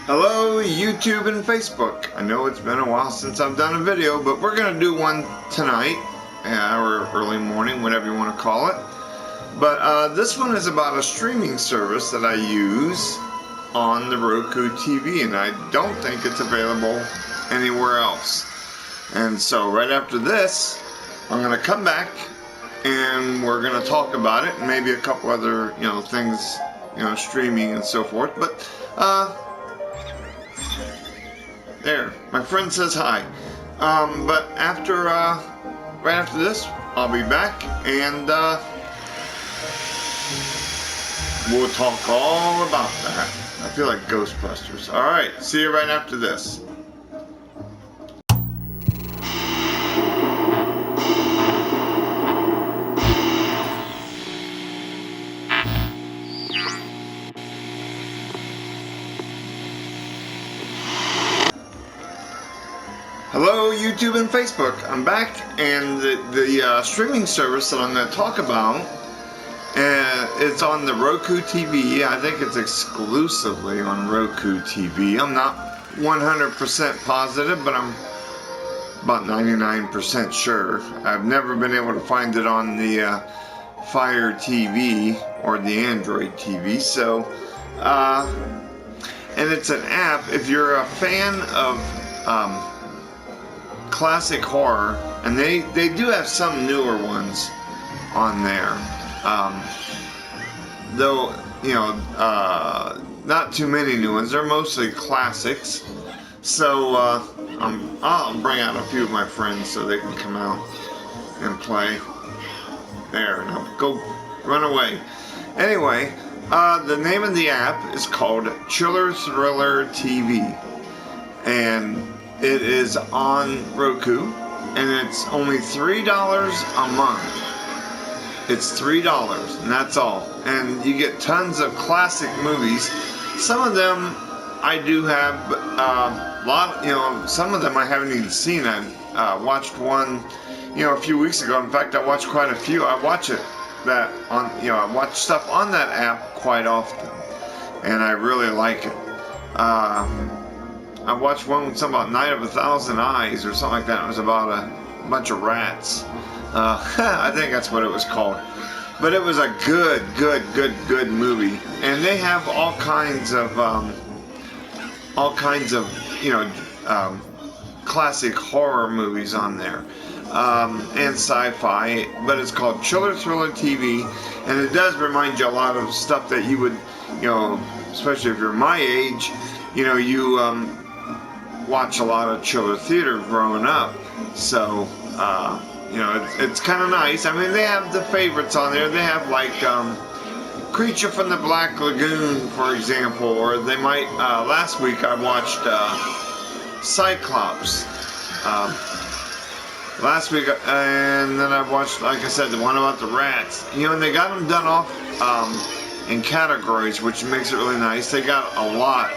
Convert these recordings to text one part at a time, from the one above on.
Hello YouTube and Facebook. I know it's been a while since I've done a video, but we're going to do one tonight, or early morning, whatever you want to call it. But this one is about a streaming service that I use on the Roku TV, and I don't think it's available anywhere else. And so right after this, I'm going to come back and we're going to talk about it, and maybe a couple other, things, streaming and so forth. But there, my friend says hi. But after, right after this, I'll be back and we'll talk all about that. I feel like Ghostbusters. Alright, see you right after this. Hello YouTube and Facebook. I'm back, and the streaming service that I'm going to talk about, it's on the Roku TV. I think it's exclusively on Roku TV. I'm not 100% positive, but I'm about 99% sure. I've never been able to find it on the Fire TV or the Android TV. So, and it's an app. If you're a fan of classic horror, and they do have some newer ones on there, though not too many new ones. They're mostly classics. So I'll bring out a few of my friends so they can come out and play. There, now go run away. Anyway, the name of the app is called Chiller Thriller TV, and it is on Roku, and it's only $3 a month. It's $3, and that's all. And you get tons of classic movies. Some of them I do have some of them I haven't even seen. I watched one, a few weeks ago. In fact, I watched quite a few. I watch I watch stuff on that app quite often, and I really like it. I watched one with something about Night of a Thousand Eyes or something like that. It was about a bunch of rats. I think that's what it was called. But it was a good movie. And they have all kinds of classic horror movies on there. And sci-fi. But it's called Chiller Thriller TV. And it does remind you a lot of stuff that you would, especially if you're my age, you watch a lot of Chiller Theater growing up, so it's kind of nice. I mean, they have the favorites on there. They have like Creature from the Black Lagoon, for example, or they might. Last week I watched Cyclops. Last week, and then I watched, like I said, the one about the rats. And they got them done off in categories, which makes it really nice. They got a lot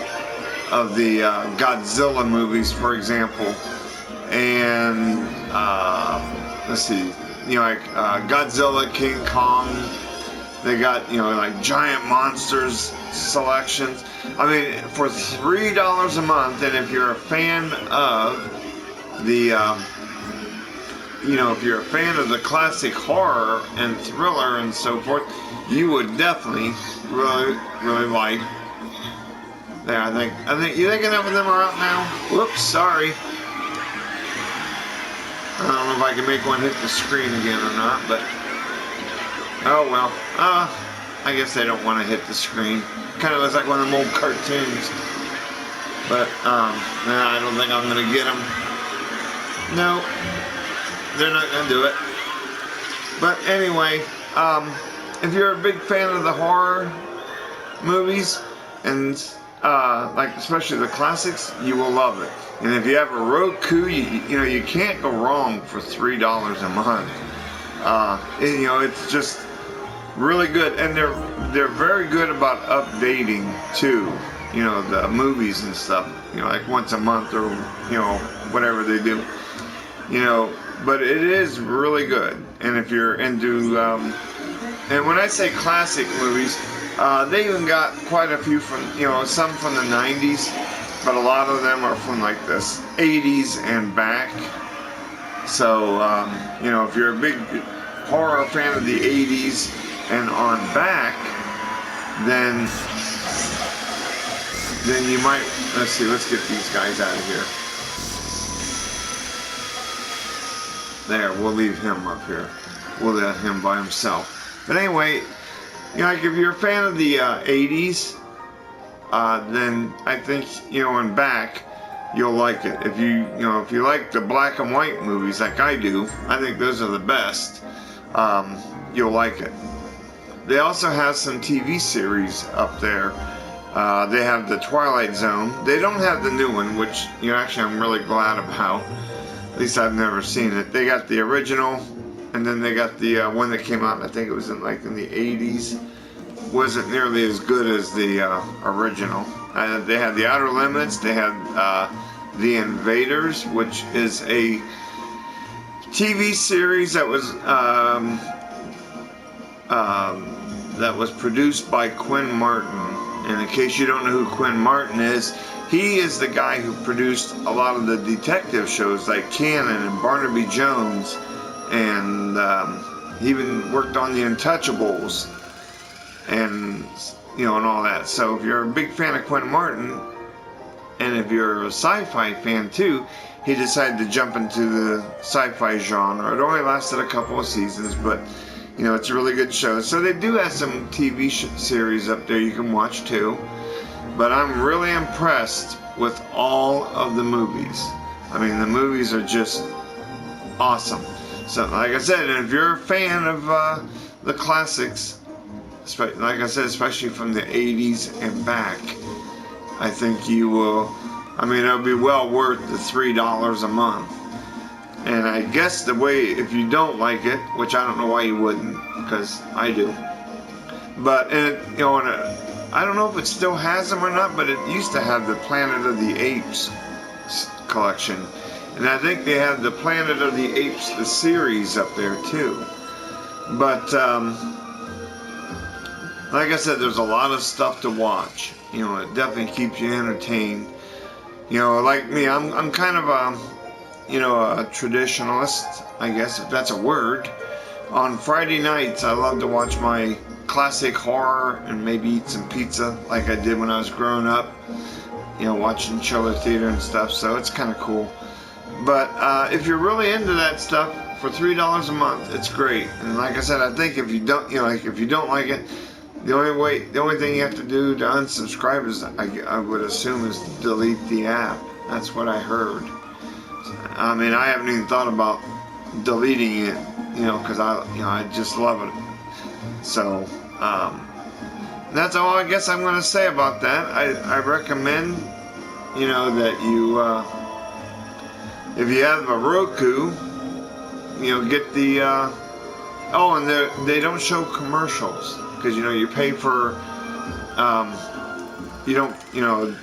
of the Godzilla movies, for example, and let's see, like Godzilla, King Kong. They got like giant monsters selections. I mean, for $3 a month, and if you're a fan of the if you're a fan of the classic horror and thriller and so forth, you would definitely really like. There, I think you think enough of them are out now? Whoops, sorry. I don't know if I can make one hit the screen again or not, but oh well. I guess they don't want to hit the screen. Kind of looks like one of them old cartoons. But I don't think I'm gonna get them. No, they're not gonna do it. But anyway, if you're a big fan of the horror movies and like especially the classics, you will love it. And if you have a Roku, you can't go wrong for $3 a month. It's just really good, and they're very good about updating too. The movies and stuff. Like once a month or whatever they do. But it is really good. And if you're into and when I say classic movies, They even got quite a few from, some from the 90s, but a lot of them are from like the 80s and back. So, if you're a big horror fan of the 80s and on back, then you might, let's get these guys out of here. There, we'll leave him up here. We'll let him by himself. But anyway, like if you're a fan of the 80s, then I think, in back, you'll like it. If you like the black and white movies like I do, I think those are the best. You'll like it. They also have some TV series up there. They have the Twilight Zone. They don't have the new one, which actually I'm really glad about. At least I've never seen it. They got the original, and then they got the one that came out, I think it was in the 80s. Wasn't nearly as good as the original. They had the Outer Limits. They had the Invaders, which is a TV series that was produced by Quinn Martin. And in case you don't know who Quinn Martin is, he is the guy who produced a lot of the detective shows like Cannon and Barnaby Jones, and he even worked on the Untouchables and and all that. So if you're a big fan of Quinn Martin, and if you're a sci-fi fan too, he decided to jump into the sci-fi genre. It only lasted a couple of seasons, but it's a really good show. So they do have some TV series up there you can watch too. But I'm really impressed with all of the movies. I mean, the movies are just awesome. So, like I said, and if you're a fan of the classics, like I said, especially from the 80s and back, I think you will, it'll be well worth the $3 a month. And I guess if you don't like it, which I don't know why you wouldn't, because I do. But, I don't know if it still has them or not, but it used to have the Planet of the Apes collection. And I think they have the Planet of the Apes, the series up there too. But, like I said, there's a lot of stuff to watch. It definitely keeps you entertained. Like me, I'm kind of a traditionalist, I guess, if that's a word. On Friday nights, I love to watch my classic horror and maybe eat some pizza like I did when I was growing up, watching Chiller Theater and stuff, so it's kind of cool. But if you're really into that stuff, for $3 a month, it's great. And like I said, I think if you don't, if you don't like it, the only thing you have to do to unsubscribe is, I would assume, is delete the app. That's what I heard. I haven't even thought about deleting it, because I just love it. So, that's all I guess I'm going to say about that. I recommend, that you, if you have a Roku, get the, and they don't show commercials, because, you pay for,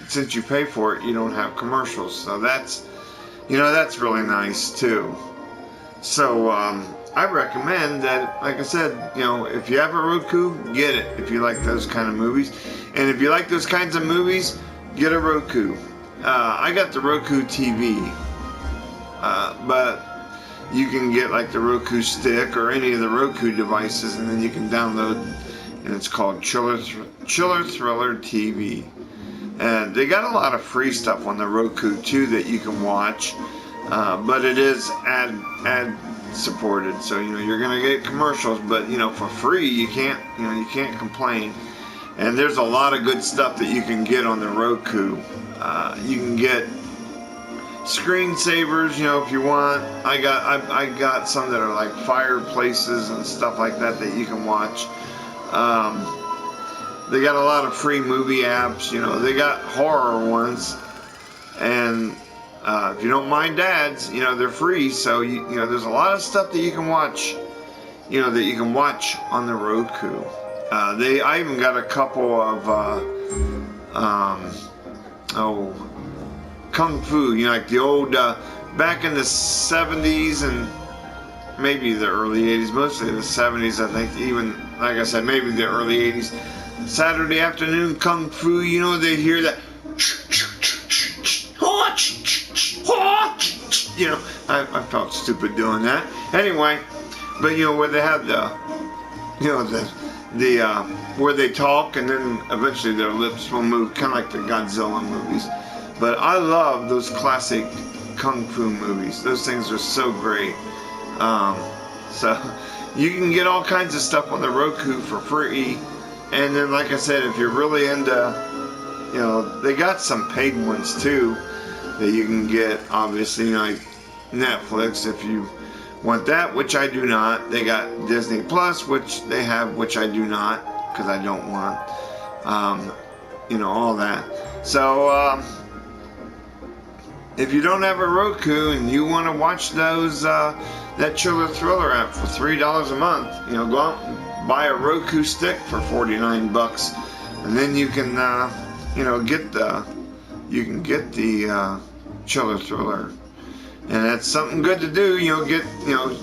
since you pay for it, you don't have commercials. So that's, that's really nice too. So, I recommend that, like I said, if you have a Roku, get it if you like those kind of movies. And if you like those kinds of movies, get a Roku. I got the Roku TV, but you can get like the Roku stick or any of the Roku devices, and then you can download, and it's called Chiller Thriller TV. And they got a lot of free stuff on the Roku too that you can watch, but it is ad supported, so you're gonna get commercials, but for free you can't complain. And there's a lot of good stuff that you can get on the Roku. You can get screensavers, if you want. I got some that are like fireplaces and stuff like that you can watch. They got a lot of free movie apps. They got horror ones, and if you don't mind ads, they're free. So there's a lot of stuff that you can watch, that you can watch on the Roku. I even got a couple of kung fu, like the old back in the 70s and maybe the early 80s, mostly the 70s, I think. Even like I said, maybe the early 80s. Saturday afternoon kung fu, you know, they hear that. You know, I felt stupid doing that. Anyway, but you know, where they have the, you know, the where they talk and then eventually their lips will move, kind of like the Godzilla movies. But I love those classic kung fu movies. Those things are so great. So you can get all kinds of stuff on the Roku for free. And then, like I said, if you're really into, you know, they got some paid ones too that you can get, obviously, like Netflix if you want that, which I do not. They got Disney Plus, which they have, which I do not, because I don't want, you know, all that. So, if you don't have a Roku and you want to watch those, that Chiller Thriller app for $3 a month, you know, go out and buy a Roku stick for $49, and then you can, you know, get the Chiller Thriller, and that's something good to do. You know, get, you know,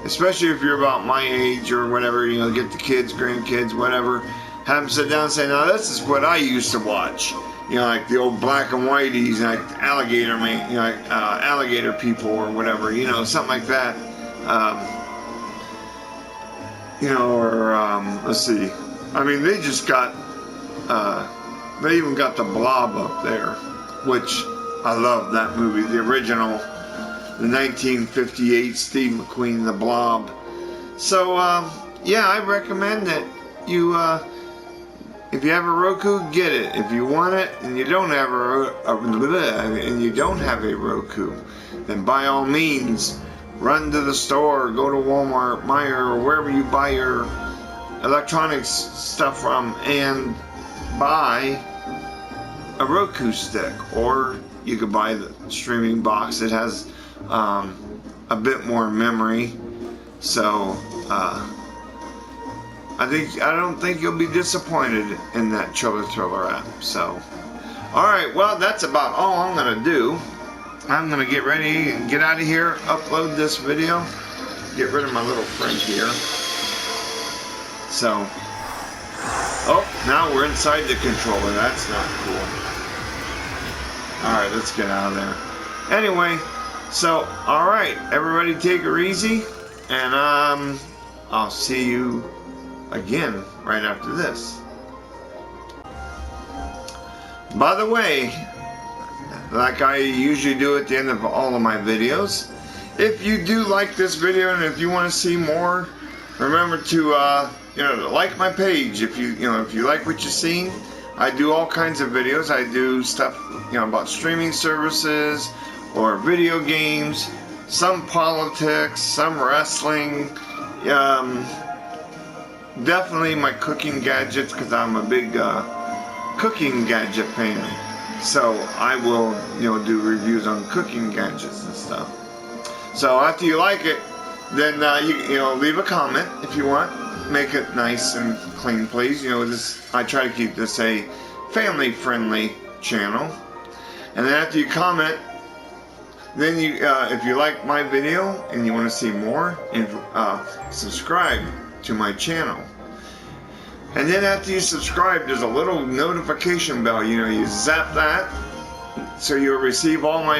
especially if you're about my age or whatever, you know, get the kids, grandkids, whatever, have them sit down and say, now this is what I used to watch. You know, like the old black and whiteies, like alligator man, you know, like alligator people or whatever, you know, something like that. You know, or let's see. I mean, they just got, they even got the Blob up there, which I love that movie, the original, the 1958 Steve McQueen, The Blob. So, yeah, I recommend that you, if you have a Roku, get it. If you want it and you don't have a Roku, then by all means, run to the store, go to Walmart, Meijer, or wherever you buy your electronics stuff from, and buy a Roku stick. Or you could buy the streaming box. It has a bit more memory, so I don't think you'll be disappointed in that Chiller Thriller app. So, alright, well, that's about all I'm going to do. I'm going to get ready and get out of here, upload this video, get rid of my little friend here. So, oh, now we're inside the controller. That's not cool. Alright, let's get out of there. Anyway, so, alright, everybody take her easy, and I'll see you again right after this. By the way, like I usually do at the end of all of my videos, if you do like this video and if you want to see more, remember to you know, like my page. If you like what you're seeing, I do all kinds of videos. I do stuff, you know, about streaming services or video games, some politics, some wrestling, definitely my cooking gadgets, because I'm a big cooking gadget fan. So I will, you know, do reviews on cooking gadgets and stuff. So after you like it, then you know, leave a comment if you want. Make it nice and clean, please. You know, this, I try to keep this a family-friendly channel. And then after you comment, then you, if you like my video and you want to see more, and subscribe to my channel. And then after you subscribe, there's a little notification bell. You know, you zap that, so you'll receive all my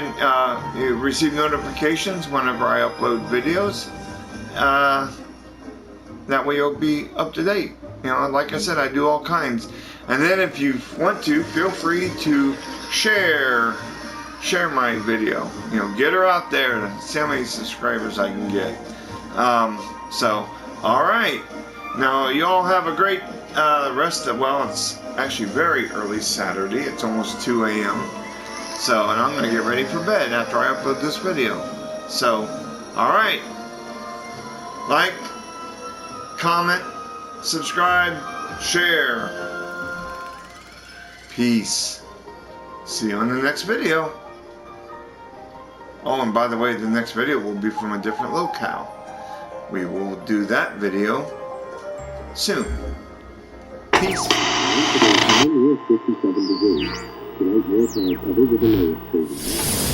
you receive notifications whenever I upload videos. That way you'll be up to date. You know, like I said, I do all kinds. And then if you want to, feel free to share my video. You know, get her out there to see how many subscribers I can get. So, all right. Now, you all have a great rest of, well, it's actually very early Saturday. It's almost 2 a.m. So, and I'm going to get ready for bed after I upload this video. So, all right. Like, comment, subscribe, share. Peace. See you in the next video. Oh, and by the way, the next video will be from a different locale. We will do that video soon. Peace. Tonight, wartime covered with a